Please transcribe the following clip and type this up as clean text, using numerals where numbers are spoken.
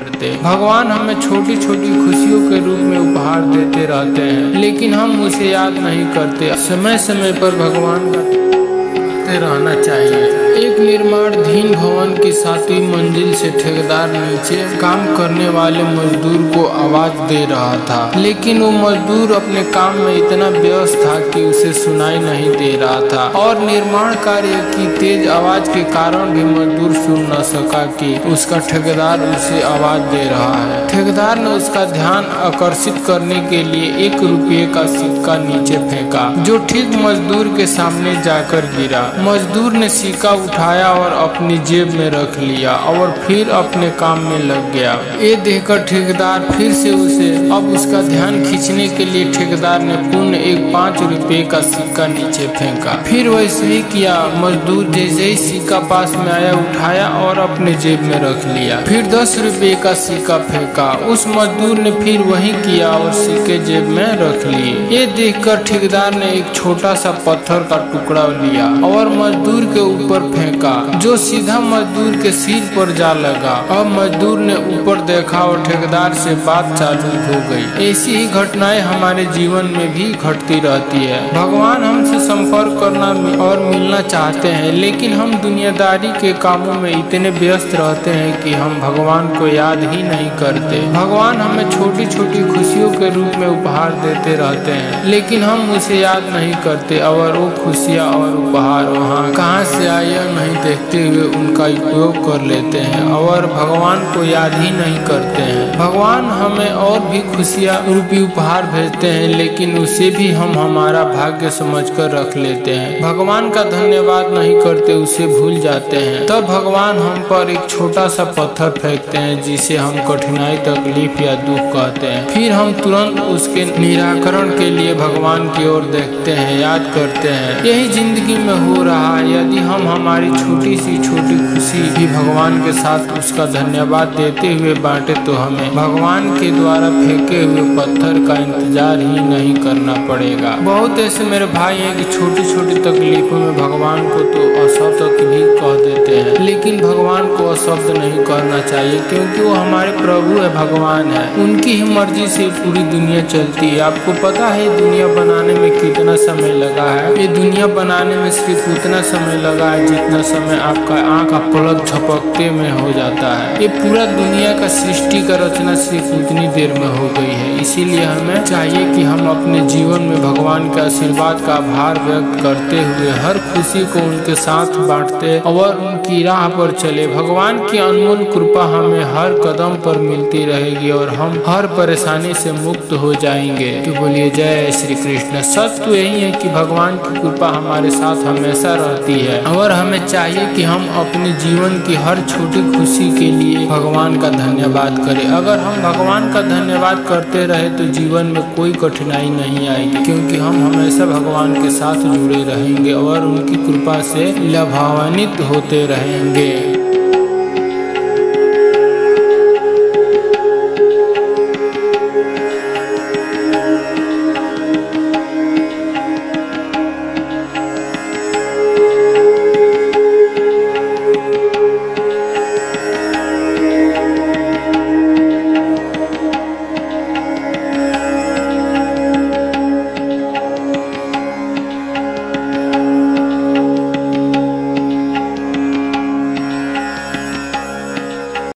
करते। भगवान हमें छोटी छोटी खुशियों के रूप में उपहार देते रहते हैं, लेकिन हम उसे याद नहीं करते। समय समय पर भगवान का रहना चाहिए। एक निर्माणाधीन भवन की 7वीं मंजिल से ठेकेदार नीचे काम करने वाले मजदूर को आवाज दे रहा था, लेकिन वो मजदूर अपने काम में इतना व्यस्त था कि उसे सुनाई नहीं दे रहा था, और निर्माण कार्य की तेज आवाज के कारण भी मजदूर सुन न सका कि उसका ठेकेदार उसे आवाज दे रहा है। ठेकेदार ने उसका ध्यान आकर्षित करने के लिए 1 रुपये का सिक्का नीचे फेंका, जो ठीक मजदूर के सामने जाकर गिरा। मजदूर ने सिक्का उठाया और अपनी जेब में रख लिया और फिर अपने काम में लग गया। ये देखकर ठेकेदार फिर से उसे अब उसका ध्यान खींचने के लिए ठेकेदार ने पुनः एक 5 रुपये का सिक्का नीचे फेंका। फिर वैसे ही किया। मजदूर जैसे ही सिक्का पास में आया, उठाया और अपने जेब में रख लिया। फिर 10 रुपये का सिक्का फेंका। उस मजदूर ने फिर वही किया और सिक्के जेब में रख लिए। ये देखकर ठेकेदार ने एक छोटा सा पत्थर का टुकड़ा लिया और मजदूर के ऊपर फेंका, जो सीधा मजदूर के सिर पर जा लगा। अब मजदूर ने ऊपर देखा और ठेकेदार से बात चालू हो गई। ऐसी ही घटनाएं हमारे जीवन में भी घटती रहती है। भगवान हमसे संपर्क करना और मिलना चाहते हैं, लेकिन हम दुनियादारी के कामों में इतने व्यस्त रहते हैं कि हम भगवान को याद ही नहीं करते। भगवान हमें छोटी छोटी खुशियों के रूप में उपहार देते रहते हैं, लेकिन हम उसे याद नहीं करते, और वो खुशियाँ और उपहार वहाँ कहाँ से आए नहीं देखते हुए उनका उपयोग कर लेते हैं और भगवान को याद ही नहीं करते हैं। भगवान हमें और भी खुशियाँ रूपी उपहार भेजते हैं, लेकिन उसे भी हम हमारा भाग्य समझकर रख लेते हैं। भगवान का धन्यवाद नहीं करते, उसे भूल जाते हैं। तब भगवान हम पर एक छोटा सा पत्थर फेंकते हैं, जिसे हम कठिनाई, तकलीफ या दुख कहते हैं। फिर हम तुरंत उसके निराकरण के लिए भगवान की ओर देखते हैं, याद करते हैं। यही जिंदगी में हो रहा है। यदि हम हमारी छोटी सी छोटी खुशी भी भगवान के साथ उसका धन्यवाद देते हुए बांटे, तो हमें भगवान के द्वारा फेंके हुए पत्थर का इंतजार ही नहीं करना पड़ेगा। बहुत ऐसे मेरे भाई हैं कि छोटी छोटी तकलीफों में भगवान को तो अशब्द भी कह देते हैं, लेकिन भगवान को अशब्द नहीं करना चाहिए, क्योंकि वो हमारे प्रभु है, भगवान है। उनकी ही मर्जी से पूरी दुनिया चलती है। आपको पता है दुनिया बनाने में कितना समय लगा है? ये दुनिया बनाने में सिर्फ उतना समय लगा है जितना समय आपका आँख का पलक झपकते में हो जाता है। ये पूरा दुनिया का सृष्टि का रचना सिर्फ उतनी देर में हो गई है। इसीलिए हमें चाहिए कि हम अपने जीवन में भगवान के आशीर्वाद का आभार व्यक्त करते हुए हर खुशी को उनके साथ बांटते और उनकी राह पर चले। भगवान की अनमोल कृपा हमें हर कदम पर मिलती रहेगी और हम हर परेशानी से मुक्त हो जाएंगे। तो बोलिए जय श्री कृष्ण। सच तो यही है कि भगवान की कृपा हमारे साथ हमेशा रहती है, और हमें चाहिए कि हम अपने जीवन की हर छोटी खुशी के लिए भगवान का धन्यवाद करें। अगर हम भगवान का धन्यवाद करते रहे तो जीवन में कोई कठिनाई नहीं आएगी, क्योंकि हम हमेशा भगवान के साथ जुड़े रहेंगे और उनकी कृपा से लाभान्वित होते रहेंगे।